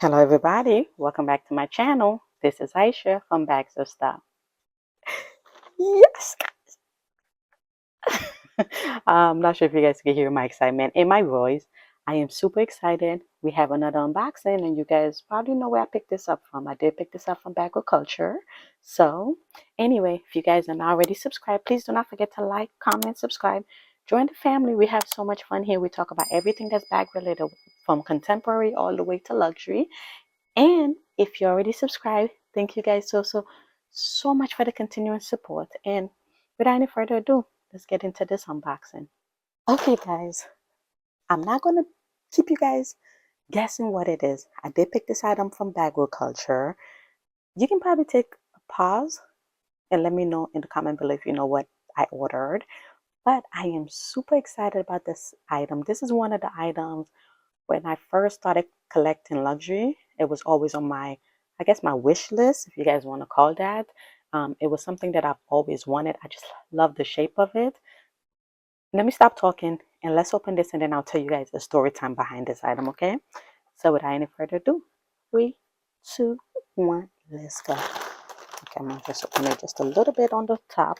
Hello everybody, welcome back to my channel. This is Aisha from Bags of Style. Yes! I'm not sure if you guys can hear my excitement in my voice. I am super excited. We have another unboxing and you guys probably know where I picked this up from. I did pick this up from Agriculture. So anyway, if you guys are not already subscribed, please do not forget to like, comment, subscribe. Join the family. We have so much fun here. We talk about everything that's bag related, from contemporary all the way to luxury. And if you already subscribed, thank you guys so much for the continuing support. And without any further ado, let's get into this unboxing. Okay, guys, I'm not going to keep you guys guessing what it is. I did pick this item from Agriculture. You can probably take a pause and let me know in the comment below if you know what I ordered. But I am super excited about this item. This is one of the items when I first started collecting luxury. It was always on my, I guess, my wish list, if you guys want to call that. It was something that I've always wanted. I just love the shape of it. Let me stop talking and let's open this and then I'll tell you guys the story time behind this item, okay? So without any further ado, 3, 2, 1, let's go. Okay, I'm going to just open it just a little bit on the top.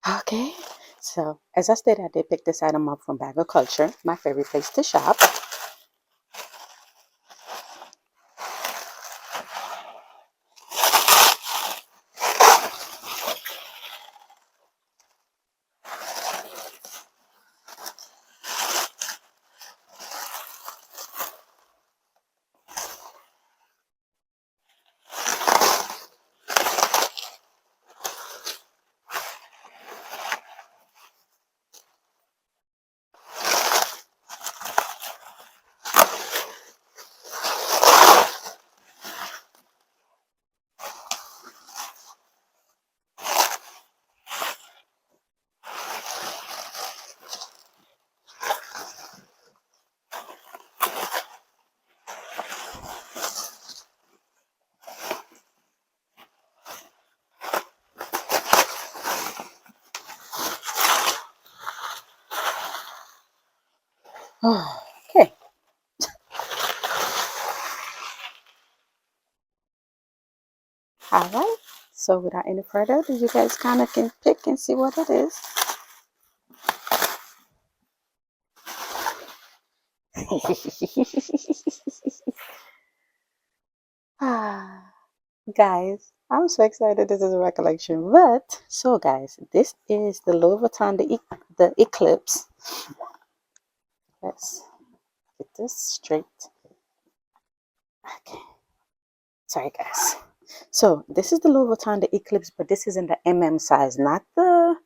Okay, so as I stated, I did pick this item up from Agriculture, my favorite place to shop. Okay. All right. So without any further ado, you guys kind of can pick and see what it is. Ah, guys, I'm so excited. This is a recollection. But so, guys, this is the Louis Vuitton the Eclipse. Let's get this straight. Okay. Sorry, guys. So this is the Louis Vuitton the Eclipse, but this is in the MM size, not the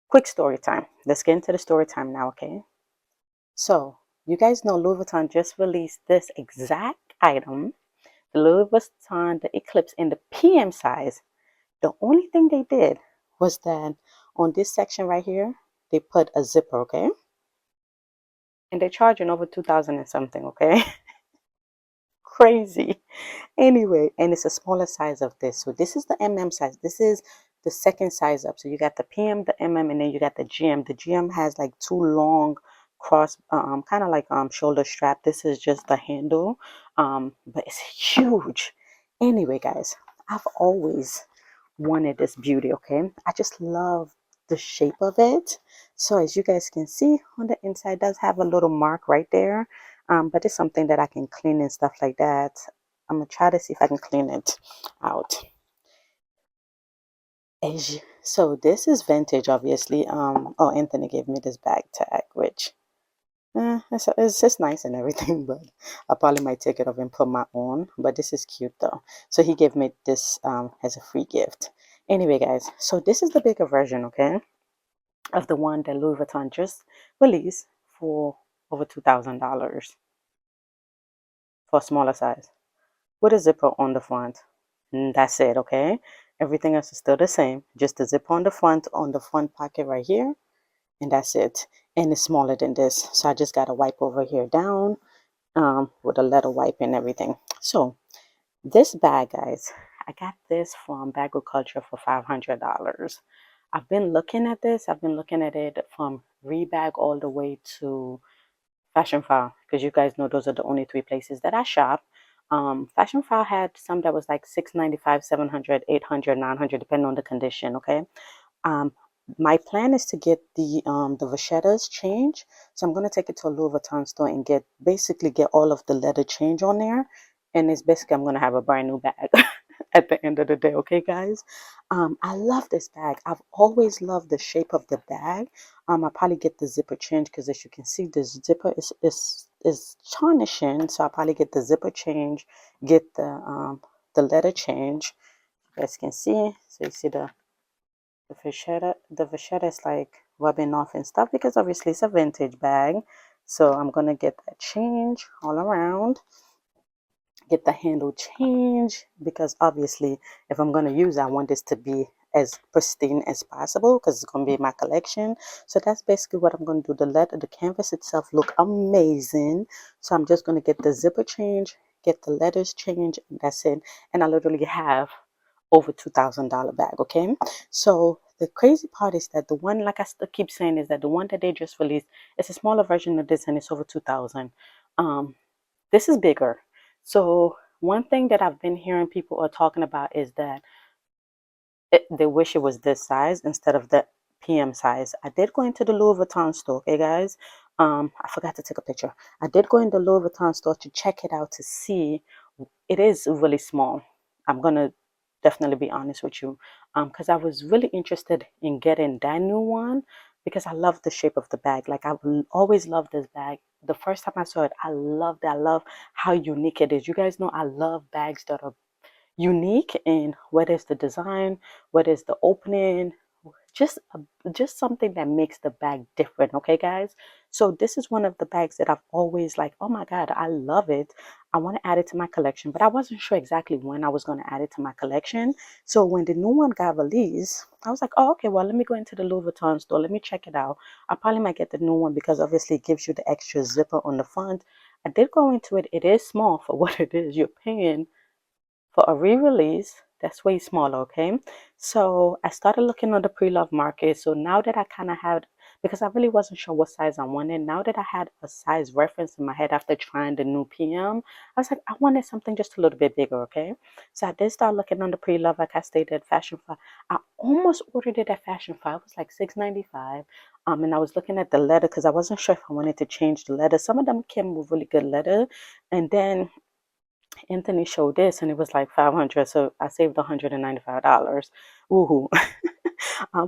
quick story time. Let's get into the story time now, okay? So you guys know Louis Vuitton just released this exact item, the Louis Vuitton the Eclipse in the PM size. The only thing they did was that on this section right here, they put a zipper, okay? And they're charging over 2,000 and something, okay? Crazy. Anyway, and it's a smaller size of this. So this is the MM size. This is the second size up. So you got the PM, the MM, and then you got the GM. The GM has like two long cross, kind of like shoulder strap. This is just the handle, but it's huge. Anyway, guys, I've always wanted this beauty, okay? I just love the shape of it. So as you guys can see on the inside, it does have a little mark right there, but it's something that I can clean and stuff like that. I'm gonna try to see if I can clean it out. So this is vintage, obviously. Oh, Anthony gave me this bag tag, which it's just nice and everything, but I probably might take it off and put my own. But this is cute though. So he gave me this as a free gift. Anyway, guys, so this is the bigger version, okay, of the one that Louis Vuitton just released for over $2,000 for a smaller size with a zipper on the front. And that's it, okay? Everything else is still the same. Just the zip on the front pocket right here, and that's it. And it's smaller than this, so I just gotta wipe over here down with a leather wipe and everything. So this bag, guys, I got this from Bagriculture for $500. I've been looking at this. I've been looking at it from Rebag all the way to Fashion File, because you guys know those are the only three places that I shop. Fashion File had some that was like $695, $700, $800, $900, depending on the condition. Okay. Um, my plan is to get the Vachettas change, so I'm gonna take it to a Louis Vuitton store and get all of the leather change on there, and it's basically I'm gonna have a brand new bag at the end of the day. Okay, guys. I love this bag. I've always loved the shape of the bag. I probably get the zipper change because as you can see, the zipper is tarnishing, so I'll probably get the zipper change, get the leather change. You guys can see, so you see the vachetta is like rubbing off and stuff because obviously it's a vintage bag. So I'm gonna get that change all around, get the handle change because obviously if I'm gonna use it, I want this to be as pristine as possible because it's gonna be in my collection. So that's basically what I'm gonna do. The canvas itself look amazing. So I'm just gonna get the zipper change, get the letters change, and that's it. And I literally have over $2,000 bag. Okay, so the crazy part is that the one, like I still keep saying, is that the one that they just released, it's a smaller version of this and it's over 2,000. This is bigger. So one thing that I've been hearing people are talking about is that they wish it was this size instead of the PM size. I did go into the Louis Vuitton store, okay, guys. I forgot to take a picture. I did go in the Louis Vuitton store to check it out to see. It is really small. I'm gonna definitely be honest with you, because I was really interested in getting that new one because I love the shape of the bag. Like I've always loved this bag. The first time I saw it, I loved it. I love how unique it is. You guys know I love bags that are unique in whether it's the design, whether it's the opening, just just something that makes the bag different. Okay, guys. So this is one of the bags that I've always like. Oh my God, I love it. I want to add it to my collection, but I wasn't sure exactly when I was going to add it to my collection. So when the new one got released, I was like, oh, okay, well, let me go into the Louis Vuitton store. Let me check it out. I probably might get the new one because obviously it gives you the extra zipper on the front. I did go into it. It is small for what it is. You're paying for a re-release that's way smaller. Okay, so I started looking on the pre-love market. So now that I kind of had, because I really wasn't sure what size I wanted, now that I had a size reference in my head after trying the new PM, I was like, I wanted something just a little bit bigger. Okay, so I did start looking on the pre-love, like I stated, at Fashion File. I almost ordered it at Fashion File. It was like $6.95. And I was looking at the leather because I wasn't sure if I wanted to change the leather. Some of them came with really good leather, and then Anthony showed this and it was like 500, so I saved $195. Woohoo.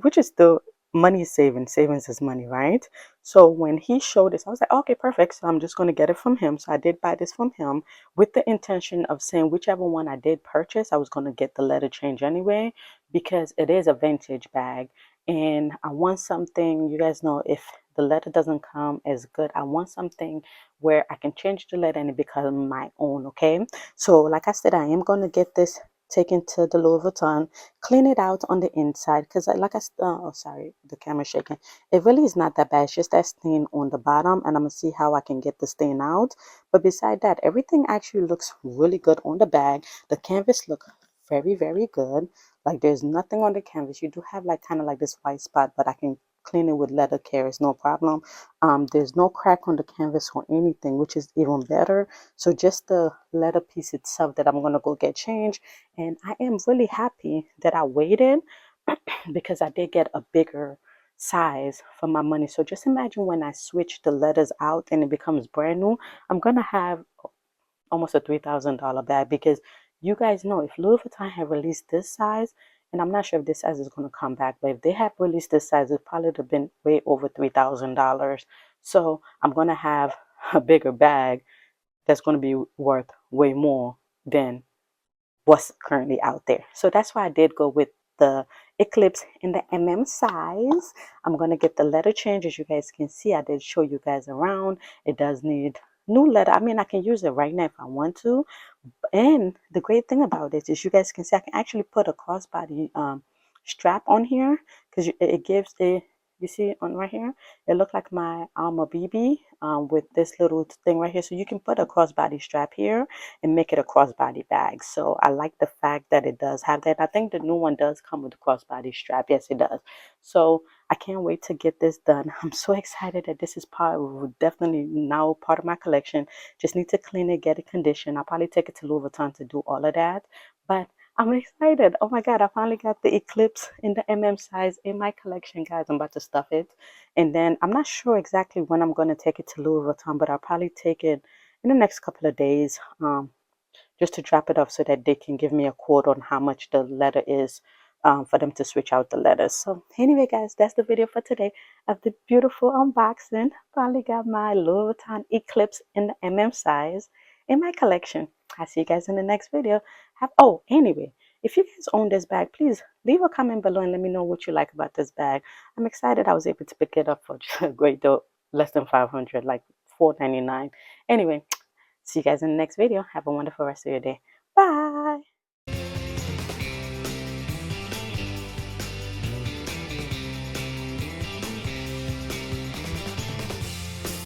Which is still money saving. Savings is money, right? So when he showed this, I was like, okay, perfect. So I'm just going to get it from him. So I did buy this from him with the intention of saying whichever one I did purchase, I was going to get the letter change anyway, because it is a vintage bag. And I want something, you guys know, if the letter doesn't come as good, I want something where I can change the letter and it becomes my own. Okay. So like I said, I am going to get this taken to the Louis Vuitton, clean it out on the inside because oh sorry, the camera's shaking. It really is not that bad. It's just that stain on the bottom, and I'm gonna see how I can get the stain out. But beside that, everything actually looks really good on the bag. The canvas look very good. Like there's nothing on the canvas. You do have like kind of like this white spot, but I can clean it with leather care. It's no problem. There's no crack on the canvas or anything, which is even better. So just the leather piece itself that I'm gonna go get changed. And I am really happy that I waited because I did get a bigger size for my money. So just imagine when I switch the letters out and it becomes brand new, I'm gonna have almost a $3,000 bag because you guys know if Louis Vuitton had released this size, and I'm not sure if this size is going to come back, but if they have released this size, it probably would have been way over $3,000. So I'm going to have a bigger bag that's going to be worth way more than what's currently out there. So that's why I did go with the Eclipse in the MM size. I'm going to get the letter change. As you guys can see, I did show you guys around. It does need new leather. I mean, I can use it right now if I want to. And the great thing about it is you guys can see I can actually put a crossbody strap on here because it gives a, you see on right here, it looked like my Alma BB with this little thing right here. So you can put a crossbody strap here and make it a crossbody bag. So I like the fact that it does have that. I think the new one does come with a crossbody strap. Yes, it does. So I can't wait to get this done. I'm so excited that this is definitely now part of my collection. Just need to clean it, get it conditioned. I'll probably take it to Louis Vuitton to do all of that. But I'm excited. Oh my God, I finally got the Eclipse in the MM size in my collection, guys. I'm about to stuff it. And then I'm not sure exactly when I'm going to take it to Louis Vuitton, but I'll probably take it in the next couple of days. Just to drop it off so that they can give me a quote on how much the letter is for them to switch out the letters. So anyway, guys, that's the video for today of the beautiful unboxing. Finally got my Louis Vuitton Eclipse in the MM size in my collection. I'll see you guys in the next video. Anyway, if you guys own this bag, please leave a comment below and let me know what you like about this bag. I'm excited I was able to pick it up for a great deal, less than 500, like $4.99. Anyway, see you guys in the next video. Have a wonderful rest of your day. Bye.